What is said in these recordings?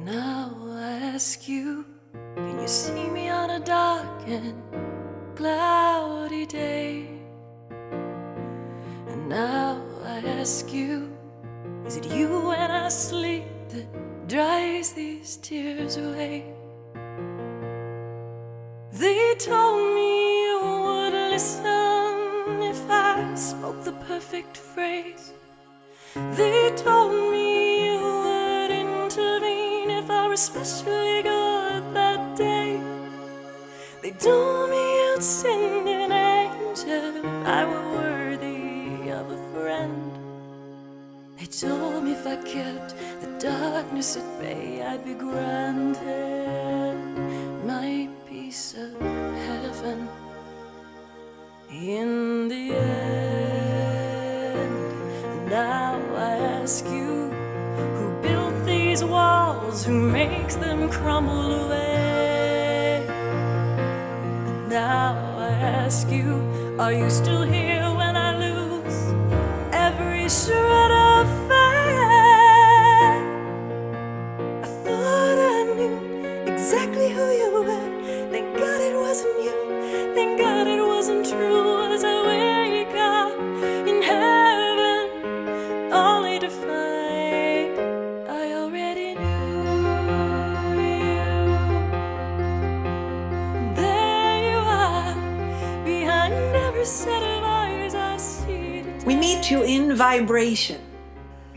Now I ask you, can you see me on a dark and cloudy day? And now I ask you, is it you when I sleep that dries these tears away? They told me you would listen if I spoke the perfect phrase. They told me you would intervene if I were especially good that day. They told me you'd send an angel if I were worthy of a friend. They told me if I kept the darkness at bay, I'd be granted my piece of heaven. In the end, now I ask you, who built these walls, who makes them crumble away? And now I ask you, are you still here when I lose every shred of faith? I thought I knew exactly who you were. Thank God it wasn't you. Thank God it wasn't true. As I wake up in heaven, only to find I already knew you. There you are, behind every set of eyes I see today. We meet you in vibration.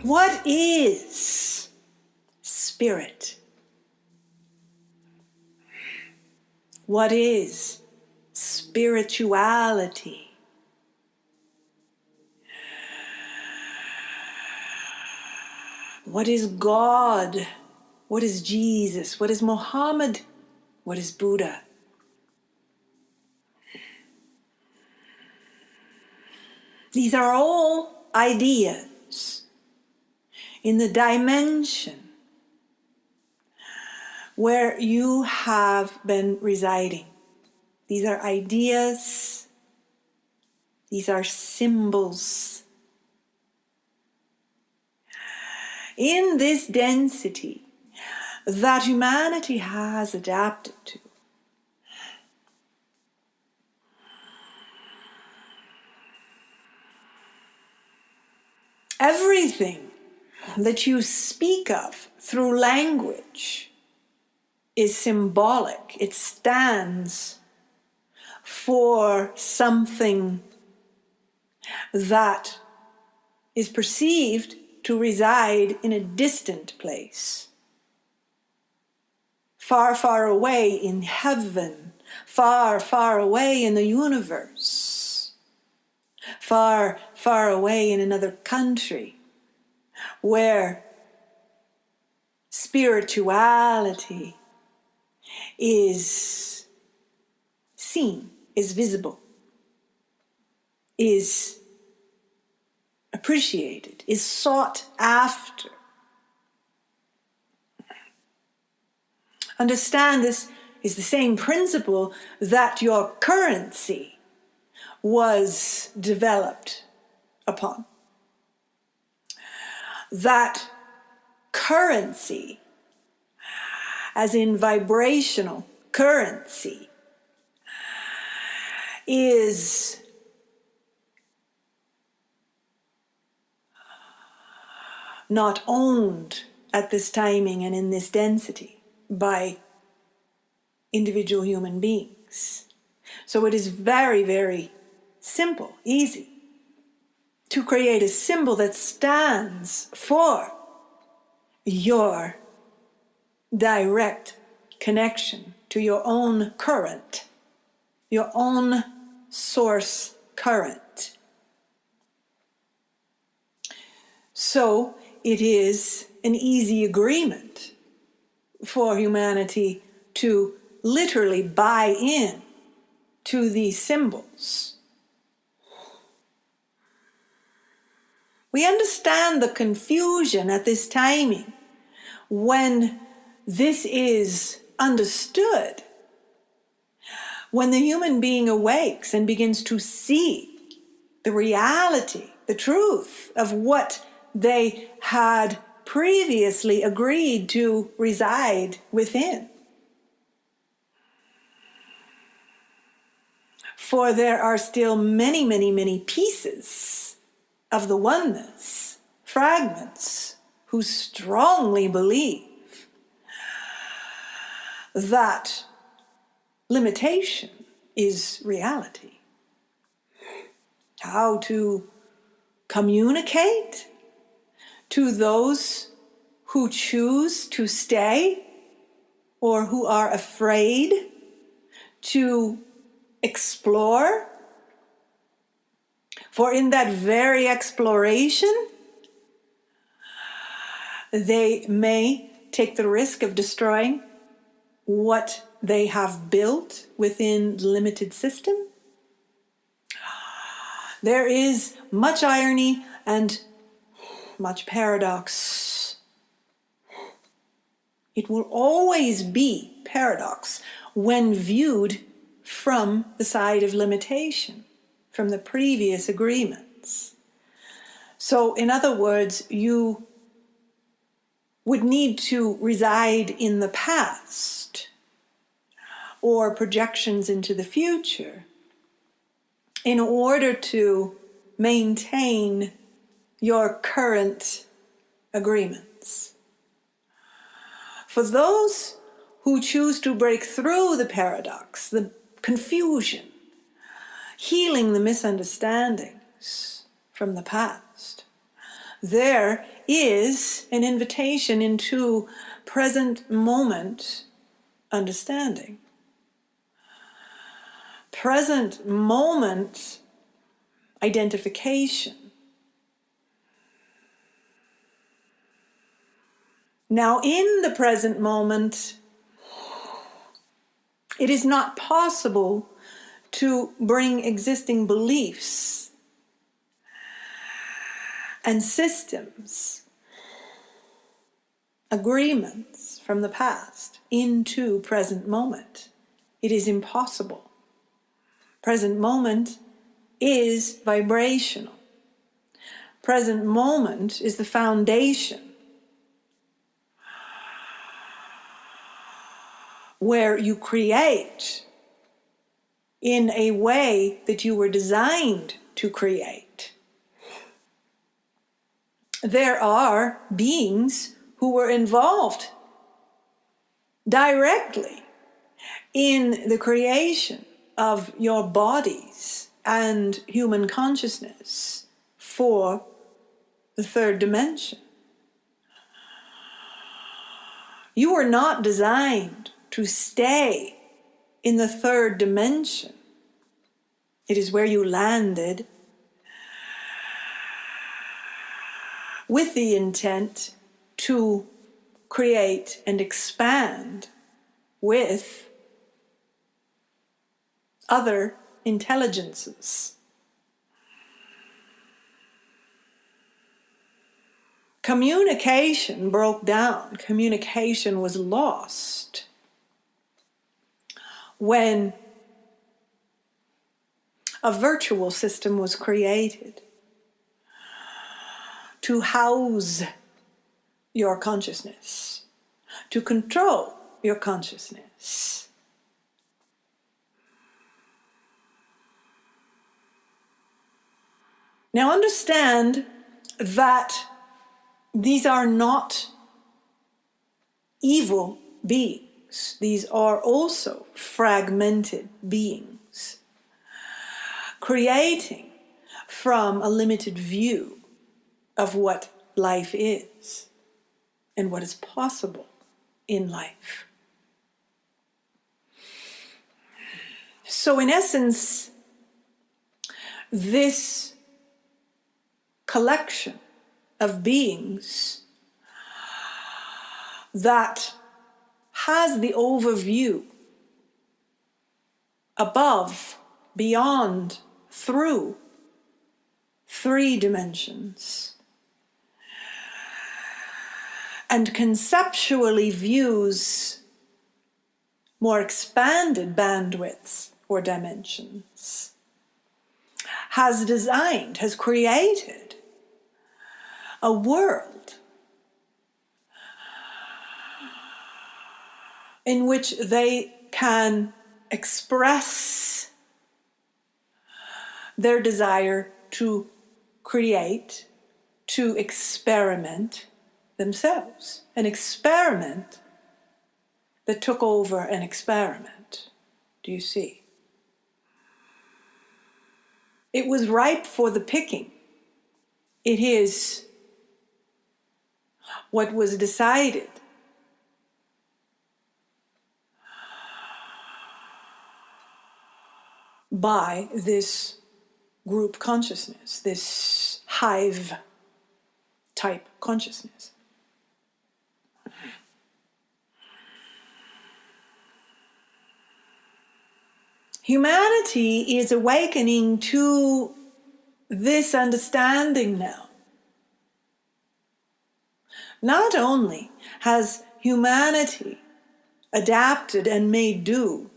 What is spirit? What is spirituality? What is God? What is Jesus? What is Muhammad? What is Buddha? These are all ideas in the dimension where you have been residing. These are ideas. These are symbols. In this density that humanity has adapted to, everything that you speak of through language is symbolic. It stands for something that is perceived to reside in a distant place, far, far away in heaven, far, far away in the universe, far, far away in another country, where spirituality is seen, is visible, is appreciated, is sought after. Understand, this is the same principle that your currency was developed upon. That currency, as in vibrational currency, is not owned at this timing and in this density by individual human beings. So it is very, very simple, easy to create a symbol that stands for your direct connection to your own current, your own source current. So it is an easy agreement for humanity to literally buy in to these symbols. We understand the confusion at this timing when this is understood, when the human being awakes and begins to see the reality, the truth of what they had previously agreed to reside within. For there are still many, many, many pieces of the oneness, fragments, who strongly believe that limitation is reality. How to communicate to those who choose to stay or who are afraid to explore. For in that very exploration, they may take the risk of destroying what they have built within the limited system. There is much irony and much paradox. It will always be paradox when viewed from the side of limitation, from the previous agreements. So, in other words, you would need to reside in the past or projections into the future in order to maintain your current agreements. For those who choose to break through the paradox, the confusion, healing the misunderstandings from the past, there is an invitation into present moment understanding. Present moment identification. Now, in the present moment, it is not possible to bring existing beliefs and systems, agreements from the past into present moment. It is impossible. Present moment is vibrational. Present moment is the foundation where you create in a way that you were designed to create. There are beings who were involved directly in the creation of your bodies and human consciousness for the third dimension. You were not designed to stay in the third dimension. It is where you landed with the intent to create and expand with other intelligences. Communication broke down. Communication was lost when a virtual system was created to house your consciousness, to control your consciousness. Now understand that these are not evil beings. These are also fragmented beings, creating from a limited view of what life is and what is possible in life. So in essence, this collection of beings that has the overview above, beyond, through three dimensions, and conceptually views more expanded bandwidths or dimensions, has designed, has created a world in which they can express their desire to create, to experiment themselves. An experiment that took over an experiment. Do you see? It was ripe for the picking. It is what was decided by this group consciousness, this hive type consciousness. Humanity is awakening to this understanding now. Not only has humanity adapted and made do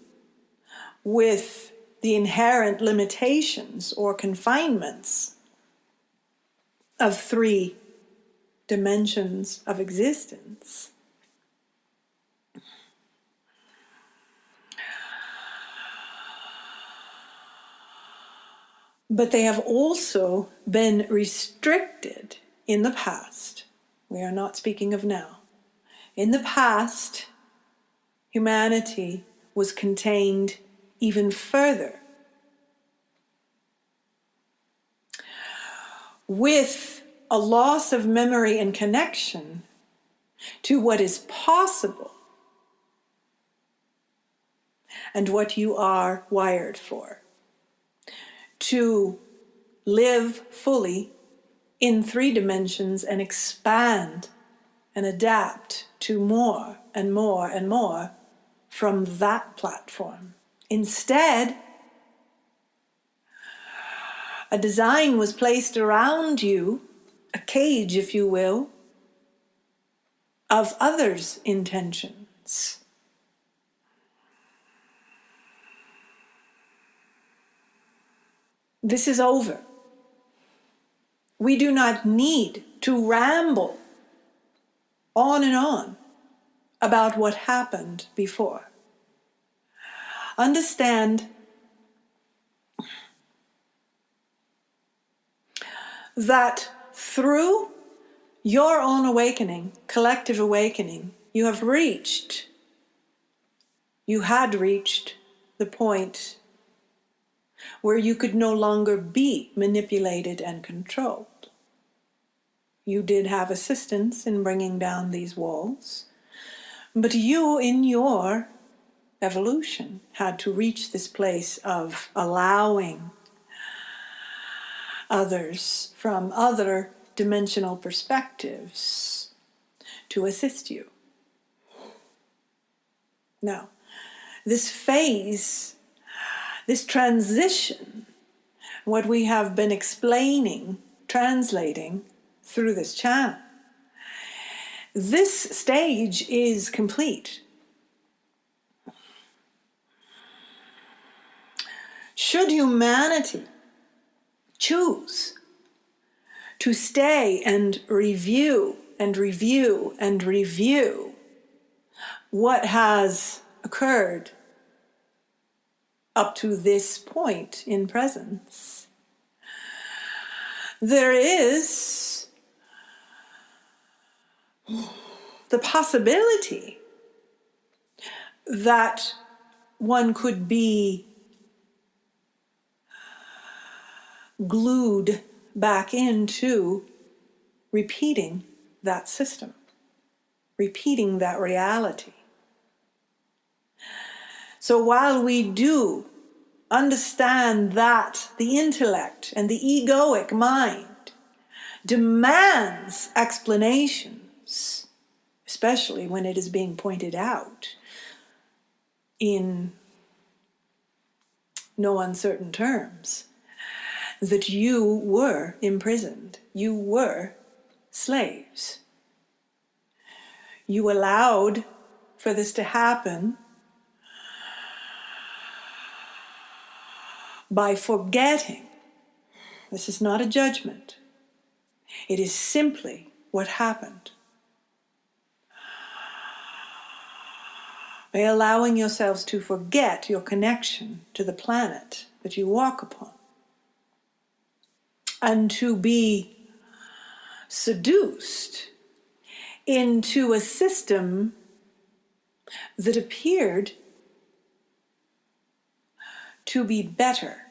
with the inherent limitations or confinements of 3 dimensions of existence, but they have also been restricted in the past. We are not speaking of now. In the past, humanity was contained even further with a loss of memory and connection to what is possible and what you are wired for. To live fully in 3 dimensions and expand and adapt to more and more and more from that platform. Instead, a design was placed around you, a cage, if you will, of others' intentions. This is over. We do not need to ramble on and on about what happened before. Understand that through your own awakening, collective awakening, you had reached the point where you could no longer be manipulated and controlled. You did have assistance in bringing down these walls, but you, in your evolution, had to reach this place of allowing others from other dimensional perspectives to assist you. Now, this phase, this transition, what we have been explaining, translating through this channel, this stage is complete. Should humanity choose to stay and review and review and review what has occurred up to this point in presence, there is the possibility that one could be glued back into repeating that system, repeating that reality. So while we do understand that the intellect and the egoic mind demands explanations, especially when it is being pointed out in no uncertain terms, that you were imprisoned, you were slaves. You allowed for this to happen by forgetting. This is not a judgment. It is simply what happened. by allowing yourselves to forget your connection to the planet that you walk upon, and to be seduced into a system that appeared to be better.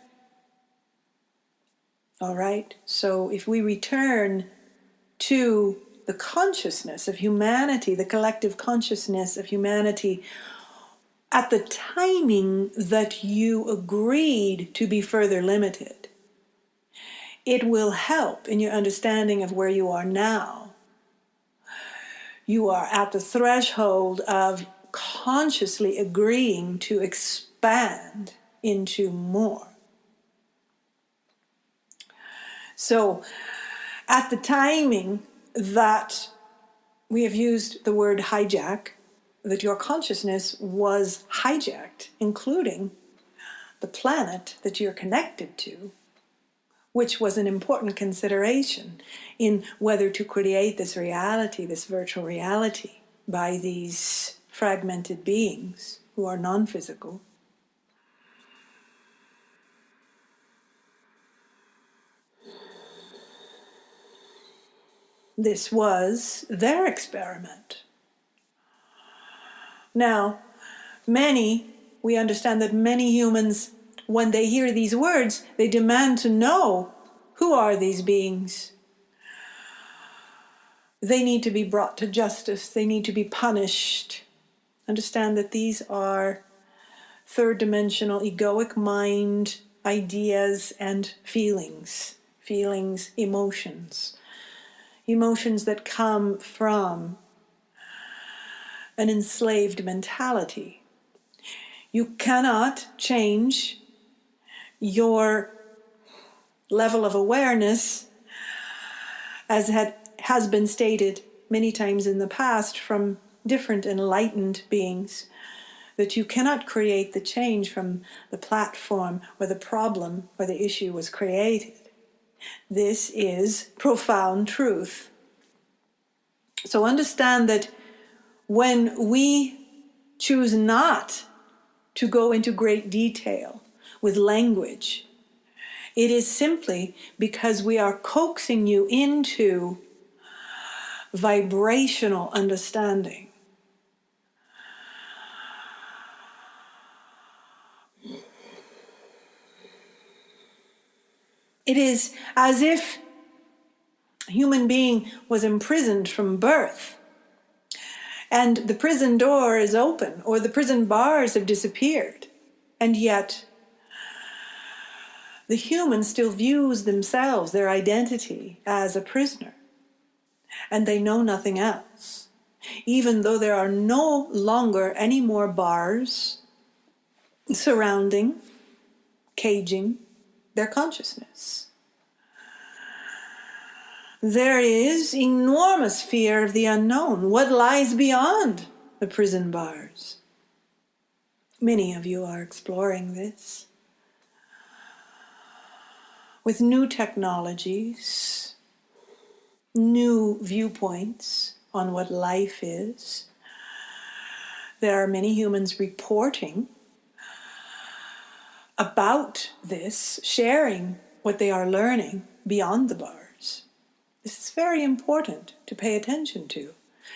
All right? So if we return to the consciousness of humanity, the collective consciousness of humanity, at the timing that you agreed to be further limited, it will help in your understanding of where you are now. You are at the threshold of consciously agreeing to expand into more. So, at the timing that we have used the word hijack, that your consciousness was hijacked, including the planet that you're connected to, which was an important consideration in whether to create this reality, this virtual reality, by these fragmented beings who are non-physical. This was their experiment. Now, we understand that many humans, when they hear these words, they demand to know, who are these beings? They need to be brought to justice. They need to be punished. Understand that these are third-dimensional egoic mind ideas and feelings, emotions that come from an enslaved mentality. You cannot change your level of awareness, as has been stated many times in the past from different enlightened beings, that you cannot create the change from the platform where the problem or the issue was created. This is profound truth. So understand that when we choose not to go into great detail with language, it is simply because we are coaxing you into vibrational understanding. It is as if a human being was imprisoned from birth, and the prison door is open, or the prison bars have disappeared, and yet the human still views themselves, their identity, as a prisoner, and they know nothing else, even though there are no longer any more bars surrounding, caging their consciousness. There is enormous fear of the unknown. What lies beyond the prison bars? Many of you are exploring this with new technologies, new viewpoints on what life is. There are many humans reporting about this, sharing what they are learning beyond the bars. This is very important to pay attention to,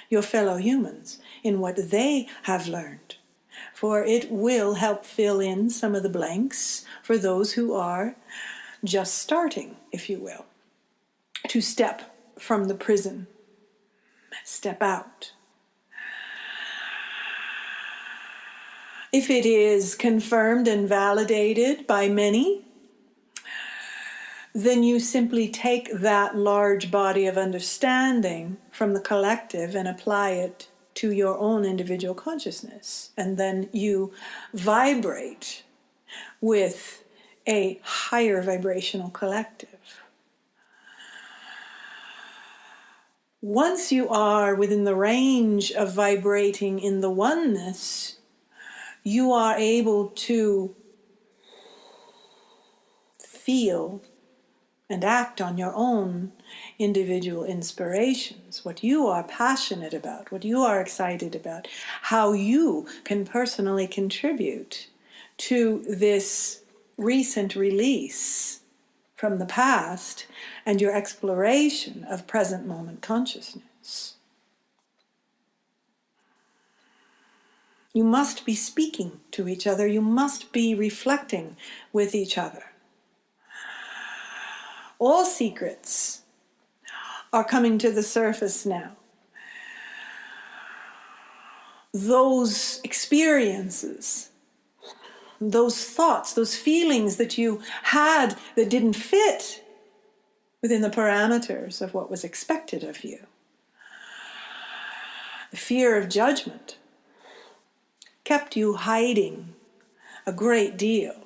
your fellow humans, in what they have learned, for it will help fill in some of the blanks for those who are just starting, if you will, to step from the prison, step out. If it is confirmed and validated by many, then you simply take that large body of understanding from the collective and apply it to your own individual consciousness. And then you vibrate with a higher vibrational collective. Once you are within the range of vibrating in the oneness, you are able to feel and act on your own individual inspirations, what you are passionate about, what you are excited about, how you can personally contribute to this recent release from the past and your exploration of present moment consciousness. You must be speaking to each other. You must be reflecting with each other. All secrets are coming to the surface now. Those experiences, those thoughts, those feelings that you had that didn't fit within the parameters of what was expected of you. The fear of judgment kept you hiding a great deal.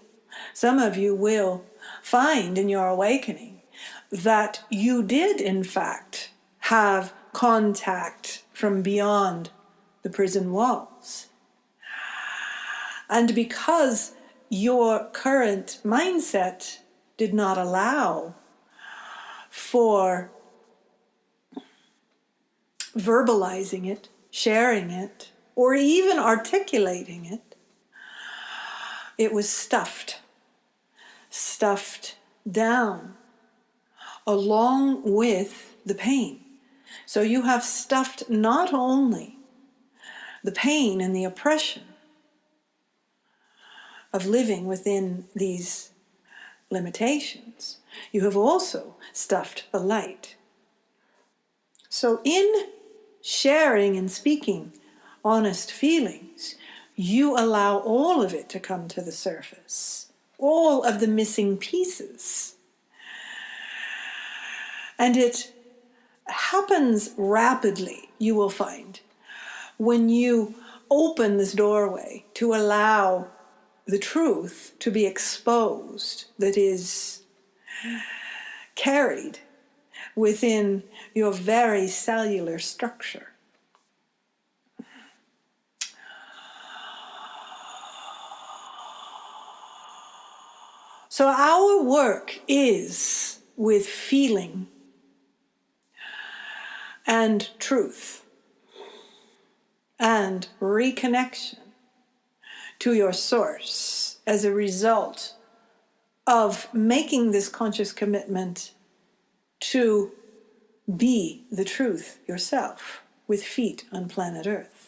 Some of you will find in your awakening that you did, in fact, have contact from beyond the prison walls. And because your current mindset did not allow for verbalizing it, sharing it, or even articulating it, it was stuffed down along with the pain. So you have stuffed not only the pain and the oppression of living within these limitations, you have also stuffed the light. So in sharing and speaking honest feelings, you allow all of it to come to the surface, all of the missing pieces. And it happens rapidly, you will find, when you open this doorway to allow the truth to be exposed that is carried within your very cellular structure. So our work is with feeling and truth and reconnection to your source as a result of making this conscious commitment to be the truth yourself with feet on planet Earth.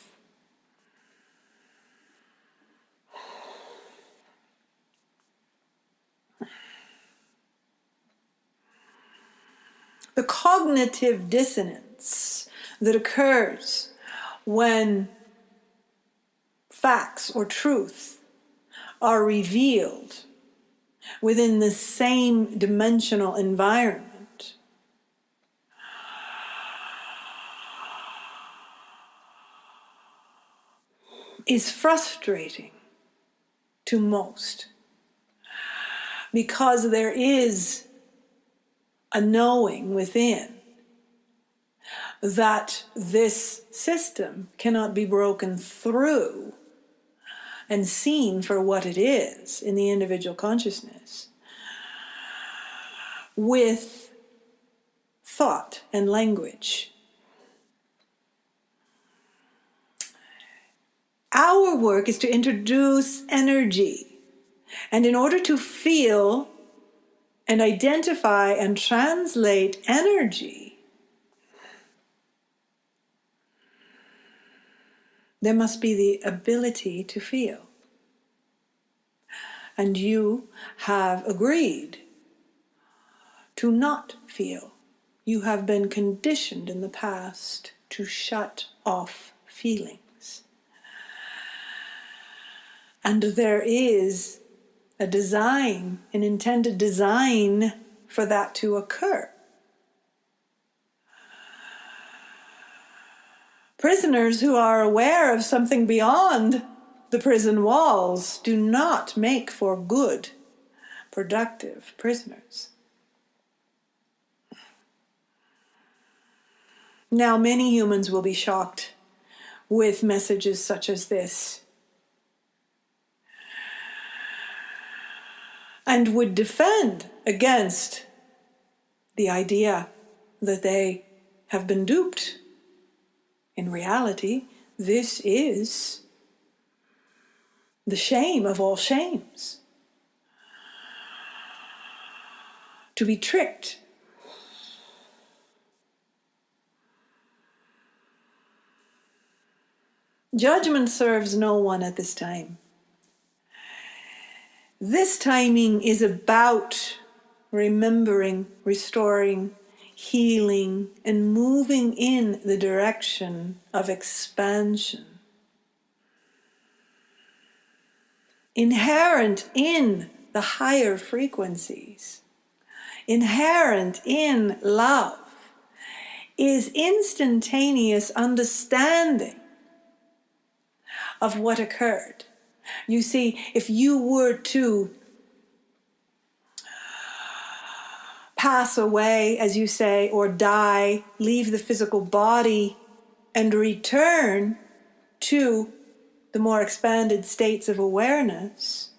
The cognitive dissonance that occurs when facts or truth are revealed within the same dimensional environment is frustrating to most, because there is a knowing within that this system cannot be broken through and seen for what it is in the individual consciousness with thought and language. Our work is to introduce energy, and in order to feel and identify and translate energy, there must be the ability to feel. And you have agreed to not feel. You have been conditioned in the past to shut off feelings. And there is a design, an intended design for that to occur. Prisoners who are aware of something beyond the prison walls do not make for good, productive prisoners. Now, many humans will be shocked with messages such as this, and would defend against the idea that they have been duped. In reality, this is the shame of all shames. To be tricked. Judgment serves no one at this time. This timing is about remembering, restoring, healing, and moving in the direction of expansion. Inherent in the higher frequencies, inherent in love, is instantaneous understanding of what occurred. You see, if you were to pass away, as you say, or die, leave the physical body, and return to the more expanded states of awareness,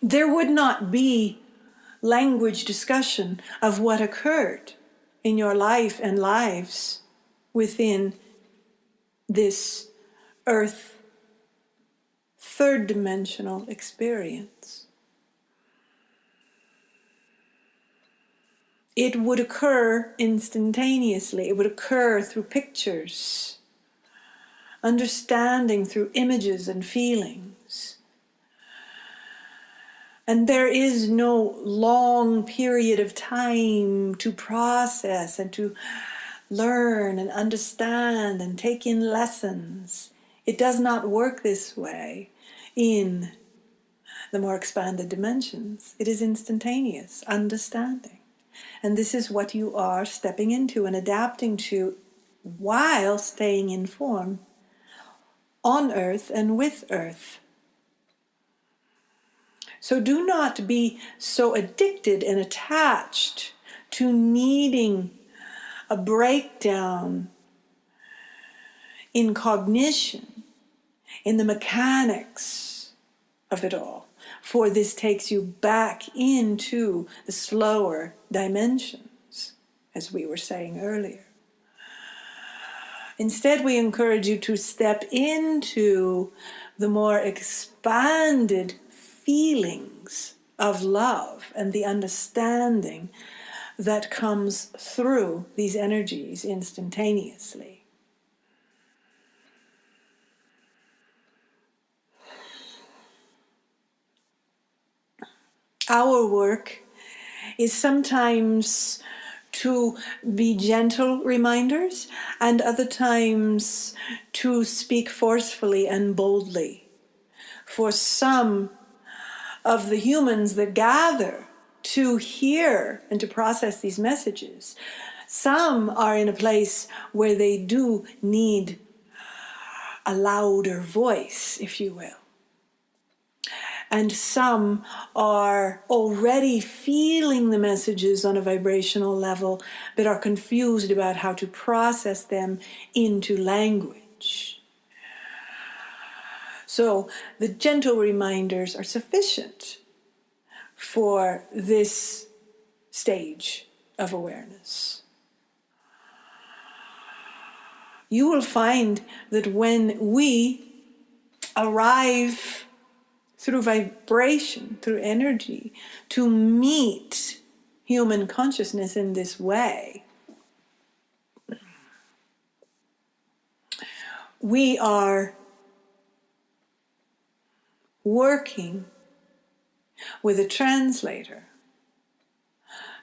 there would not be language discussion of what occurred in your life and lives within this earth third dimensional experience. It would occur instantaneously. It would occur through pictures, understanding through images and feelings. And there is no long period of time to process and to learn and understand and take in lessons. It does not work this way in the more expanded dimensions. It is instantaneous understanding. And this is what you are stepping into and adapting to while staying in form on earth and with earth. So do not be so addicted and attached to needing a breakdown in cognition, in the mechanics of it all, for this takes you back into the slower dimensions, as we were saying earlier. Instead, we encourage you to step into the more expanded feelings of love and the understanding that comes through these energies instantaneously. Our work is sometimes to be gentle reminders, and other times to speak forcefully and boldly. For some of the humans that gather to hear and to process these messages, some are in a place where they do need a louder voice, if you will. And some are already feeling the messages on a vibrational level, but are confused about how to process them into language. So the gentle reminders are sufficient for this stage of awareness. You will find that when we arrive through vibration, through energy, to meet human consciousness in this way, we are working with a translator.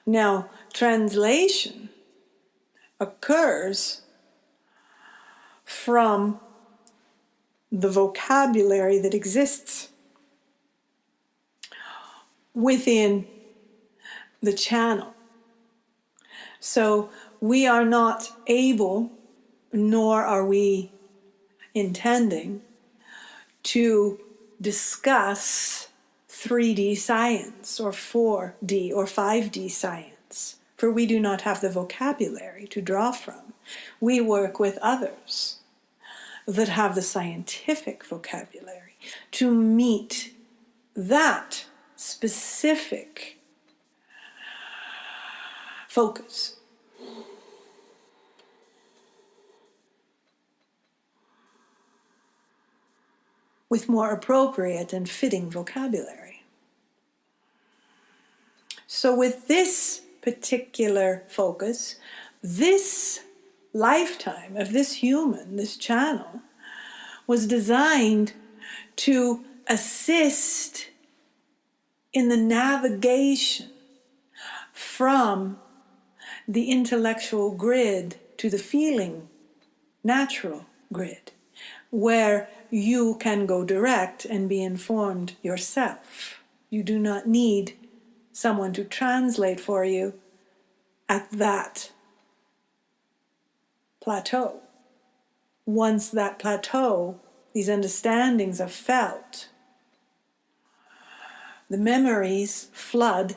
Now, translation occurs from the vocabulary that exists within the channel. So we are not able, nor are we intending, to discuss 3D science or 4D or 5D science, for we do not have the vocabulary to draw from. We work with others that have the scientific vocabulary to meet that specific focus. With more appropriate and fitting vocabulary. So with this particular focus, this lifetime of this human, this channel, was designed to assist in the navigation from the intellectual grid to the feeling natural grid, where you can go direct and be informed yourself. You do not need someone to translate for you at that plateau. Once that plateau, these understandings are felt, the memories flood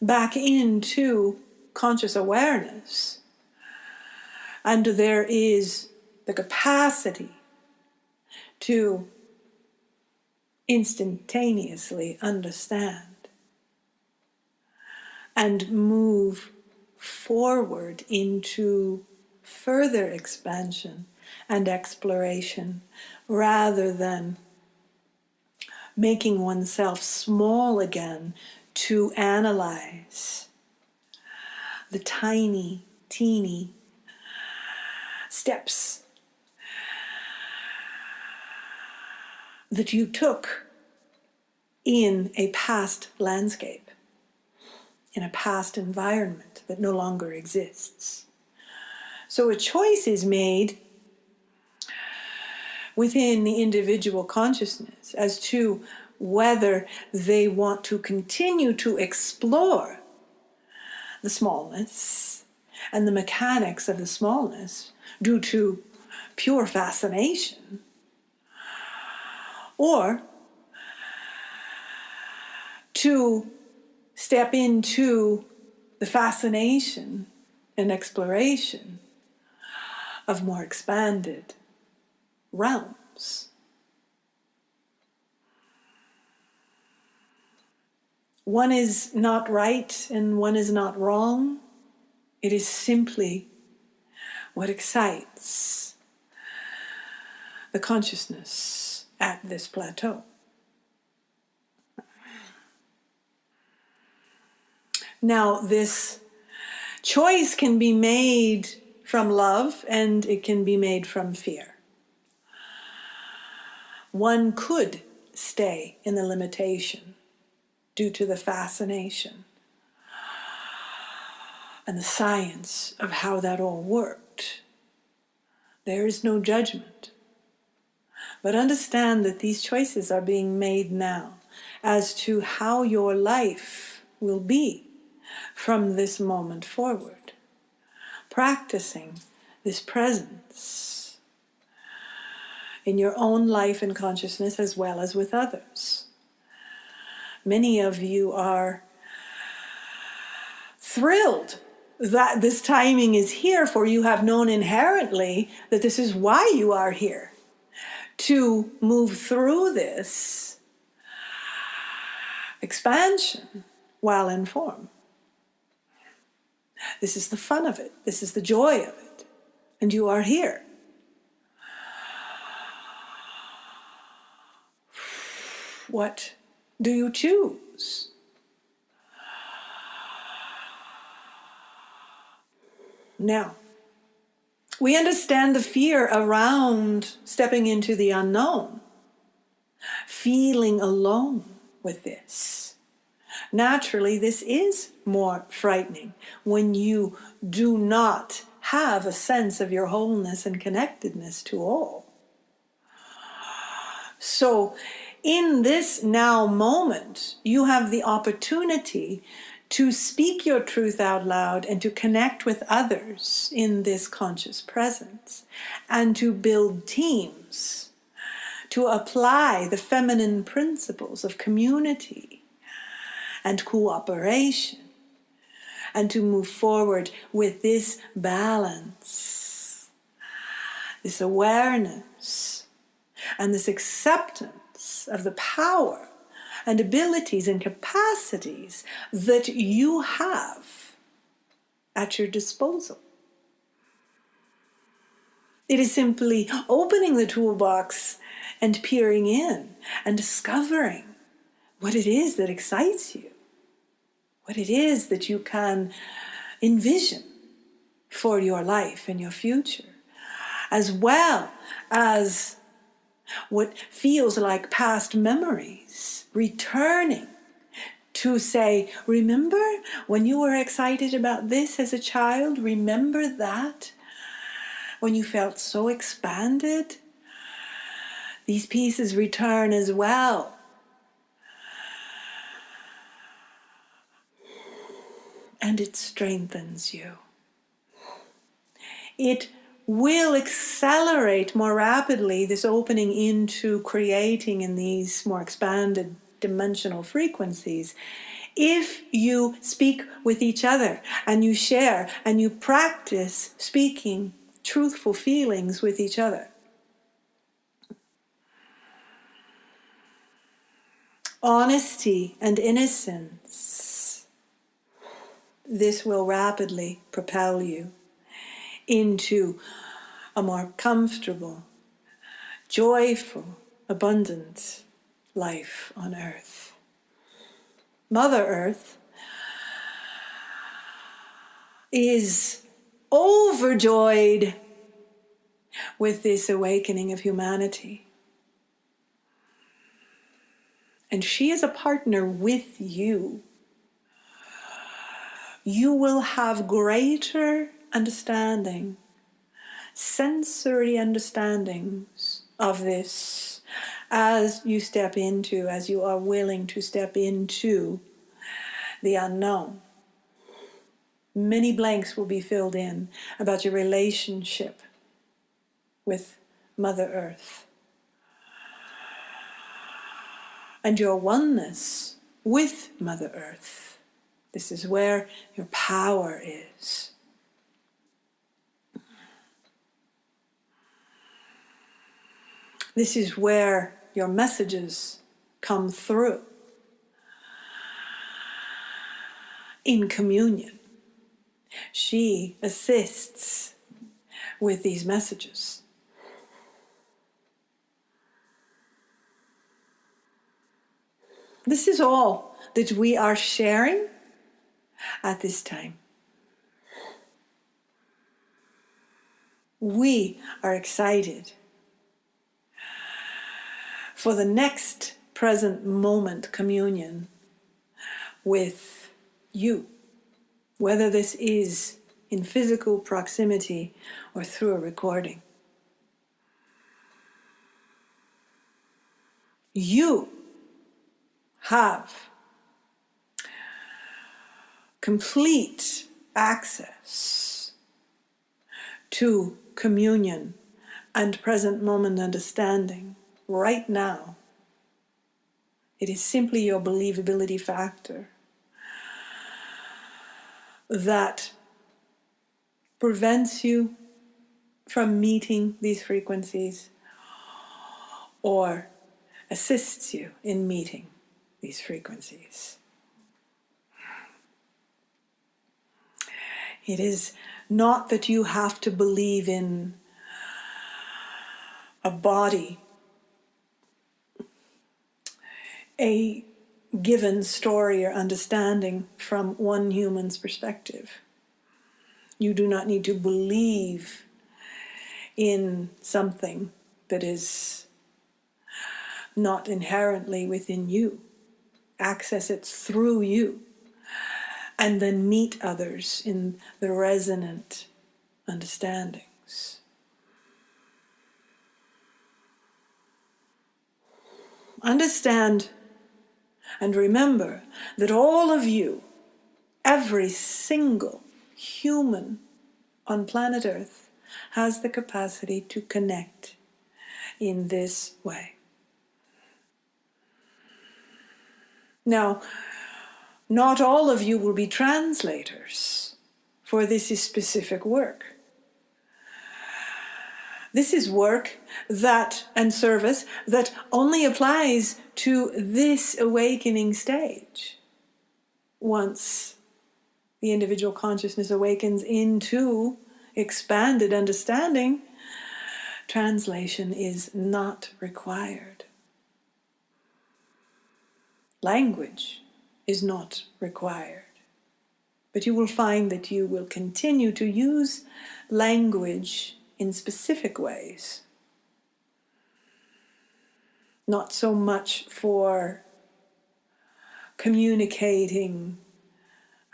back into conscious awareness, and there is the capacity to instantaneously understand and move forward into further expansion and exploration, rather than making oneself small again to analyze the tiny, teeny steps that you took in a past landscape, in a past environment that no longer exists. So a choice is made within the individual consciousness as to whether they want to continue to explore the smallness and the mechanics of the smallness due to pure fascination, or to step into the fascination and exploration of more expanded realms. One is not right and one is not wrong. It is simply what excites the consciousness at this plateau. Now, this choice can be made from love and it can be made from fear. One could stay in the limitation due to the fascination and the science of how that all worked. There is no judgment. But understand that these choices are being made now as to how your life will be from this moment forward, practicing this presence in your own life and consciousness as well as with others. Many of you are thrilled that this timing is here, for you have known inherently that this is why you are here, to move through this expansion while in form. This is the fun of it. This is the joy of it. And you are here. What do you choose? Now, we understand the fear around stepping into the unknown, feeling alone with this. Naturally, this is more frightening when you do not have a sense of your wholeness and connectedness to all. So, in this now moment, you have the opportunity to speak your truth out loud and to connect with others in this conscious presence, and to build teams, to apply the feminine principles of community and cooperation, and to move forward with this balance, this awareness, and this acceptance of the power and abilities and capacities that you have at your disposal. It is simply opening the toolbox and peering in and discovering what it is that excites you, what it is that you can envision for your life and your future, as well as what feels like past memories, returning to say, remember when you were excited about this as a child? Remember that? When you felt so expanded? These pieces return as well. And it strengthens you. It will accelerate more rapidly this opening into creating in these more expanded dimensional frequencies if you speak with each other and you share and you practice speaking truthful feelings with each other. Honesty and innocence. This will rapidly propel you into a more comfortable, joyful, abundant life on earth. Mother Earth is overjoyed with this awakening of humanity. And she is a partner with you. You will have greater understanding, sensory understandings of this as you step into, as you are willing to step into the unknown. Many blanks will be filled in about your relationship with Mother Earth and your oneness with Mother Earth. This is where your power is. This is where your messages come through in communion. She assists with these messages. This is all that we are sharing at this time. We are excited for the next present moment communion with you, whether this is in physical proximity or through a recording. You have complete access to communion and present moment understanding right now. It is simply your believability factor that prevents you from meeting these frequencies or assists you in meeting these frequencies. It is not that you have to believe in a body, a given story or understanding from one human's perspective. You do not need to believe in something that is not inherently within you. Access it through you, and then meet others in the resonant understandings. Understand and remember that all of you, every single human on planet Earth, has the capacity to connect in this way. Now, not all of you will be translators, for this is specific work. This is work that, and service, that only applies to this awakening stage. Once the individual consciousness awakens into expanded understanding, translation is not required. Language is not required. But you will find that you will continue to use language in specific ways. Not so much for communicating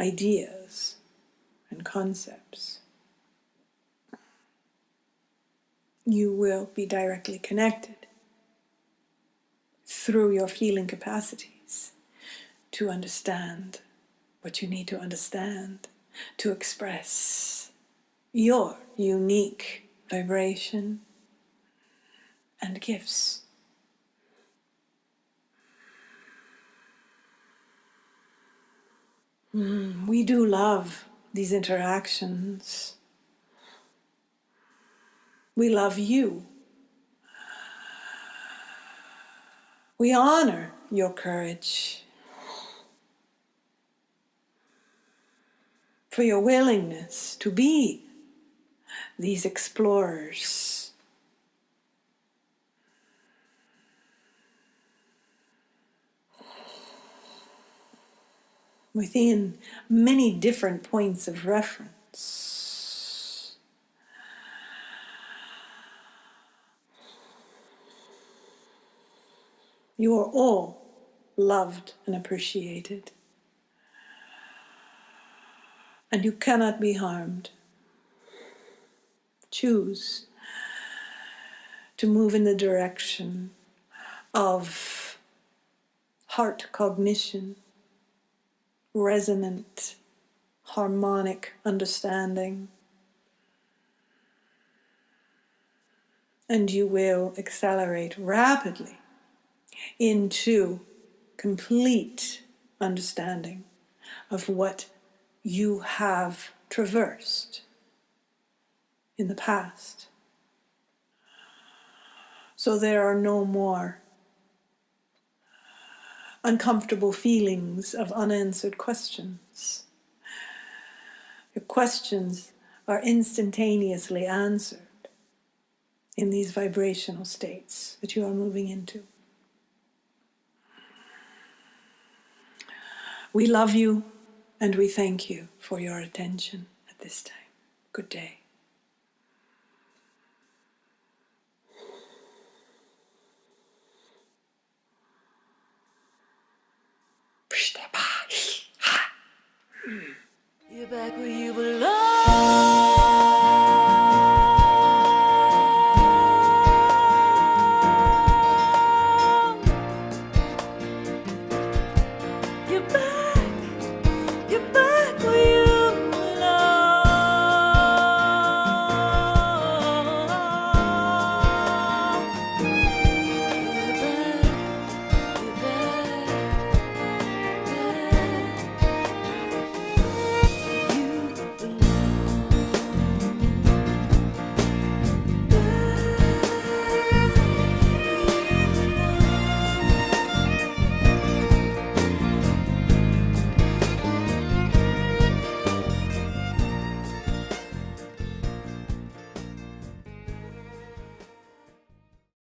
ideas and concepts. You will be directly connected through your feeling capacities to understand what you need to understand, to express your unique vibration and gifts. We do love these interactions. We love you. We honor your courage, for your willingness to be these explorers. Within many different points of reference. You are all loved and appreciated. And you cannot be harmed. Choose to move in the direction of heart cognition, resonant, harmonic understanding. And you will accelerate rapidly into complete understanding of what you have traversed in the past. So there are no more uncomfortable feelings of unanswered questions. Your questions are instantaneously answered in these vibrational states that you are moving into. We love you and we thank you for your attention at this time. Good day. You're back where you